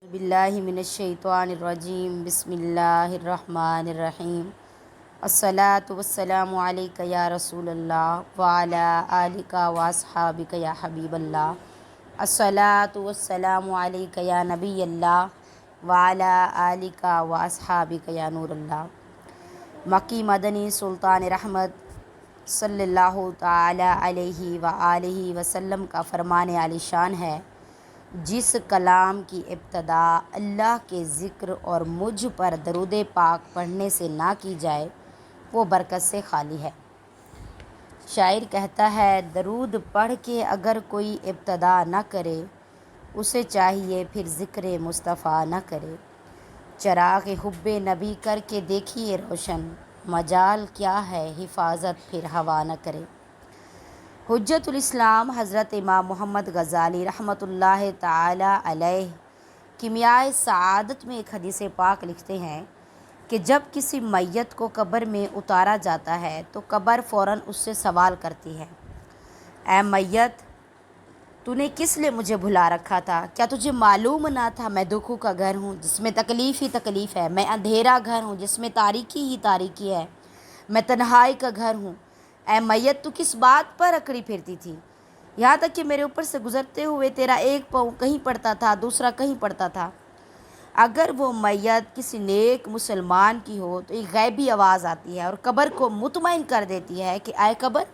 बिल्लाहि मिनश्शैतानिर्रजीम बिस्मिल्लाहिर्रहमानिर्रहीम अस्सलातु वस्सलामु अलैका या रसूलल्लाह व अला आलिका व अस्हाबिका या हबीबल्लाह अस्सलातु वस्सलामु अलैका या नबियल्लाह व अला आलिका व अस्हाबिका या नूरल्लाह। मक्की मदनी सुल्तान रहमत सल्लल्लाहु ताला अलैहि व आलिहि वसल्लम का फरमान आलिशान है, जिस कलाम की इब्तदा अल्लाह के ज़िक्र और मुझ पर दरूद पाक पढ़ने से ना की जाए वो बरकत से खाली है। शायर कहता है, दरूद पढ़ के अगर कोई इब्तदा न करे, उसे चाहिए फिर ज़िक्र मुस्तफ़ा न करे। चराग़ हुब्बे नबी करके देखिए रोशन, मजाल क्या है हिफाजत फिर हवा न करे। हुज्जतुल इस्लाम हज़रत इमाम मोहम्मद ग़ज़ाली रहमतुल्लाह ताला अलैह किमियाए सआदत में एक हदीस पाक लिखते हैं कि जब किसी मैयत को कब्र में उतारा जाता है तो कब्र फ़ौरन उससे सवाल करती है, ऐ मैयत, तूने किस लिए मुझे भुला रखा था? क्या तुझे मालूम ना था मैं दुखों का घर हूँ जिसमें तकलीफ़ ही तकलीफ़ है, मैं अंधेरा घर हूँ जिसमें तारीकी ही तारीकी है, मैं तन्हाई का घर हूँ। ऐ मैयत, तू किस बात पर अकड़ी फिरती थी, यहाँ तक कि मेरे ऊपर से गुज़रते हुए तेरा एक पाँव कहीं पड़ता था, दूसरा कहीं पड़ता था। अगर वो मैयत किसी नेक मुसलमान की हो तो एक गैबी आवाज़ आती है और कब्र को मुतमईन कर देती है कि आए कब्र,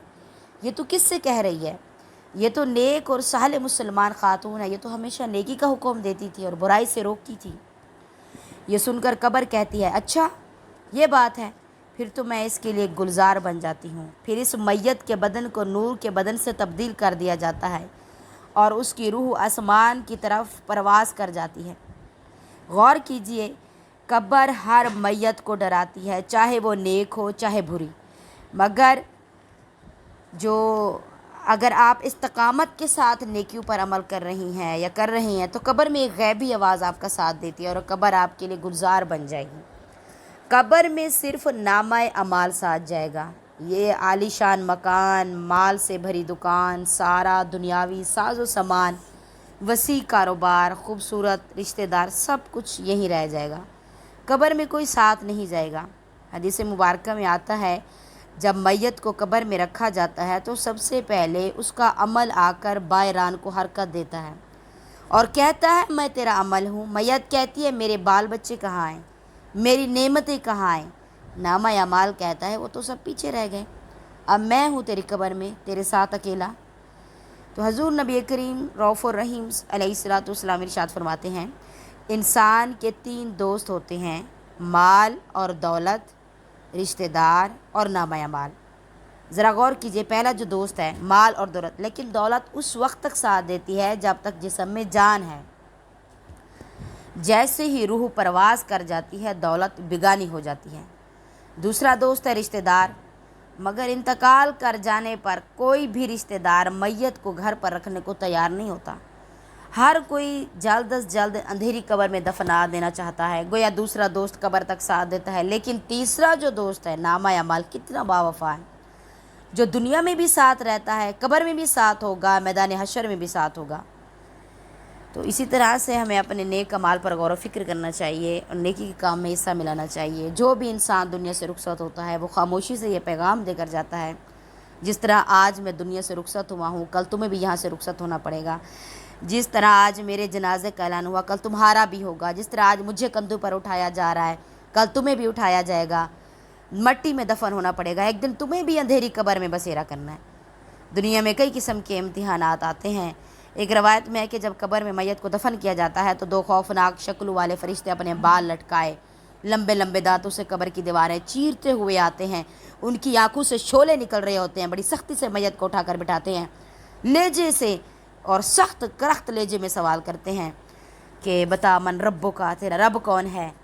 ये तू किससे कह रही है? ये तो नेक और साले मुसलमान खातून है, ये तो हमेशा नेकी का हुक्म देती थी और बुराई से रोकती थी। ये सुनकर कब्र कहती है, अच्छा ये बात है, फिर तो मैं इसके लिए गुलजार बन जाती हूँ। फिर इस मैयत के बदन को नूर के बदन से तब्दील कर दिया जाता है और उसकी रूह आसमान की तरफ परवास कर जाती है। गौर कीजिए, कब्र हर मैयत को डराती है, चाहे वो नेक हो चाहे बुरी। मगर अगर आप इस्तकामत के साथ नेकियों पर अमल कर रही हैं या कर रहे हैं तो कब्र में एक गैबी आवाज़ आपका साथ देती है और कब्र आपके लिए गुलजार बन जाएगी। कब्र में सिर्फ नामाए अमाल साथ जाएगा। ये आलीशान मकान, माल से भरी दुकान, सारा दुनियावी साजो सामान, वसी कारोबार, खूबसूरत रिश्तेदार, सब कुछ यहीं रह जाएगा। कब्र में कोई साथ नहीं जाएगा। हदीस मुबारक में आता है, जब मैयत को कब्र में रखा जाता है तो सबसे पहले उसका अमल आकर बायरान को हरकत देता है और कहता है, मैं तेरा अमल हूँ। मैयत कहती है, मेरे बाल बच्चे कहाँ हैं, मेरी नेमतें कहाँ हैं? नामा अमाल कहता है, वो तो सब पीछे रह गए, अब मैं हूँ तेरी कब्र में तेरे साथ अकेला। तो हजूर नबी करीम रऊफ़ुर रहीम अलैहिस्सलाम इरशाद फरमाते हैं, इंसान के 3 दोस्त होते हैं, माल और दौलत, रिश्तेदार और नामा अमाल। ज़रा गौर कीजिए, पहला जो दोस्त है माल और दौलत, लेकिन दौलत उस वक्त तक साथ देती है जब तक जिस्म में जान है। जैसे ही रूह परवास कर जाती है दौलत बिगानी हो जाती है। दूसरा दोस्त है रिश्तेदार, मगर इंतकाल कर जाने पर कोई भी रिश्तेदार मैयत को घर पर रखने को तैयार नहीं होता। हर कोई जल्द अज जल्द अंधेरी कब्र में दफना देना चाहता है। गोया दूसरा दोस्त कब्र तक साथ देता है, लेकिन तीसरा जो दोस्त है नामा अमाल कितना बावफा है, जो दुनिया में भी साथ रहता है, कब्र में भी साथ होगा, मैदान हशर में भी साथ होगा। तो इसी तरह से हमें अपने नेक अमाल पर गौर व फिक्र करना चाहिए और नेकी के काम में हिस्सा मिलाना चाहिए। जो भी इंसान दुनिया से रुखसत होता है वो खामोशी से ये पैगाम देकर जाता है, जिस तरह आज मैं दुनिया से रुखसत हुआ हूँ, कल तुम्हें भी यहाँ से रुखसत होना पड़ेगा। जिस तरह आज मेरे जनाजे का ऐलान हुआ, कल तुम्हारा भी होगा। जिस तरह आज मुझे कंधों पर उठाया जा रहा है, कल तुम्हें भी उठाया जाएगा, मट्टी में दफन होना पड़ेगा। एक दिन तुम्हें भी अंधेरी कब्र में बसेरा करना है। दुनिया में कई किस्म के इम्तिहानात आते हैं। एक रवायत में है कि जब कब्र में मैयत को दफन किया जाता है तो 2 खौफनाक शक्लों वाले फरिश्ते अपने बाल लटकाए लंबे लंबे दांतों से कब्र की दीवारें चीरते हुए आते हैं। उनकी आंखों से शोले निकल रहे होते हैं। बड़ी सख्ती से मैयत को उठाकर बिठाते हैं, लेजे से और सख्त करख्त लेजे में सवाल करते हैं कि बता मन रब्बो का, तेरा रब कौन है?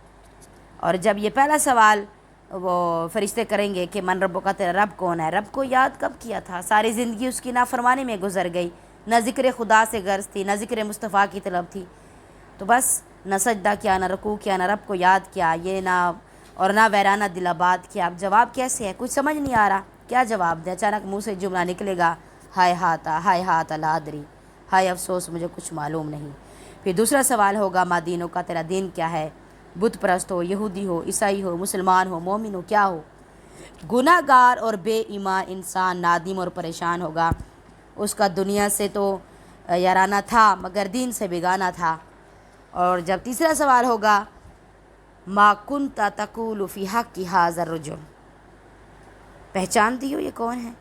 और जब ये पहला सवाल वो फरिश्ते करेंगे कि मन रब्बो का, तेरा रब कौन है, रब को याद कब किया था? सारी ज़िंदगी उसकी नाफरमानी में गुजर गई, न ज़िक्र खुदा से गर्ज थी, न ज़िक्र मुस्तफ़ा की तलब थी। तो बस न सजदा किया, न रुकू किया, न रब को याद किया, ये ना वैराना दिलाबाद किया। अब जवाब कैसे है, कुछ समझ नहीं आ रहा, क्या जवाब दे? अचानक मुँह से जुमला निकलेगा, हाय हाथ अला अदरी, हाय अफसोस मुझे कुछ मालूम नहीं। پھر دوسرا سوال ہوگا ما دینوں کا، تیرا دین کیا ہے؟ بت پرست ہو، یہودی ہو، عیسائی ہو، مسلمان ہو، مومن ہو، کیا ہو؟ گناہ گار اور بے ایمان انسان نادم اور پریشان ہوگا، اس کا دنیا سے تو یارانہ تھا مگر دین سے بیگانہ تھا۔ اور جب تیسرا سوال ہوگا ما کنت تقول فی حق ھذا الرجل، پہچانتی ہو یہ کون ہے؟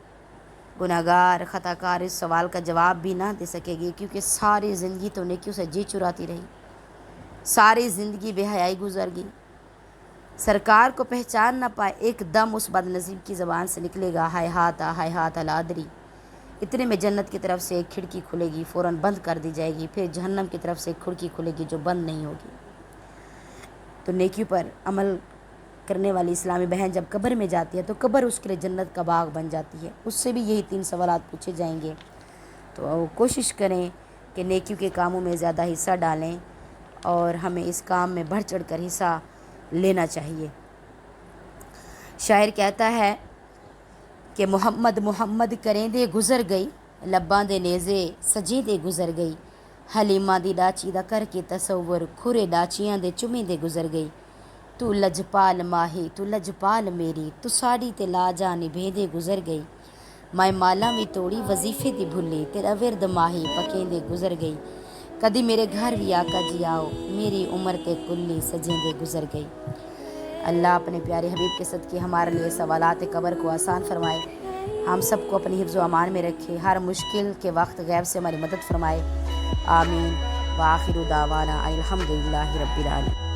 گناہ گار خطا کار اس سوال کا جواب بھی نہ دے سکے گی، کیونکہ ساری زندگی تو نیکیوں سے جی چراتی رہی، ساری زندگی بے حیائی گزر گئی، سرکار کو پہچان نہ پائے۔ ایک دم اس بد نصیب کی زبان سے نکلے گا ہائے ہاتھ لا ادری، اتنے میں جنت کی طرف سے ایک کھڑکی کھلے گی، فوراً بند کر دی جائے گی، پھر جہنم کی طرف سے ایک کھڑکی کھلے گی جو بند نہیں ہوگی۔ تو نیکیوں پر عمل کرنے والی اسلامی بہن جب قبر میں جاتی ہے تو قبر اس کے لیے جنت کا باغ بن جاتی ہے، اس سے بھی یہی 3 سوالات پوچھے جائیں گے۔ تو کوشش کریں کہ نیکیوں کے کاموں میں زیادہ حصہ ڈالیں اور ہمیں اس کام میں بڑھ چڑھ کر حصہ لینا چاہیے۔ شاعر کہتا ہے کہ محمد محمد کریں دے گزر گئی، لباں دے نیزے سجے دے گزر گئی، حلیمہ دی ڈاچی دا کر کے تصور، کھرے ڈاچیاں دے چومیں دے گزر گئی، تو لجپال ماہی تو لجپال میری، تو ساڑی تے لا جا نبھیں دے گزر گئی، میں مالا بھی توڑی وظیفے دی بھلی، تیرا ورد ماہی پکیں دے گزر گئی، کدی میرے گھر بھی آقا جی آؤ، میری عمر تے کلی سجیں دے گزر گئی۔ اللہ اپنے پیارے حبیب کے صدقے ہمارے لیے سوالات قبر کو آسان فرمائے، ہم سب کو اپنی حفظ و امان میں رکھے، ہر مشکل کے وقت غیب سے ہماری مدد فرمائے، آمین۔ وآخر دعوانا الحمدللہ رب العالمین۔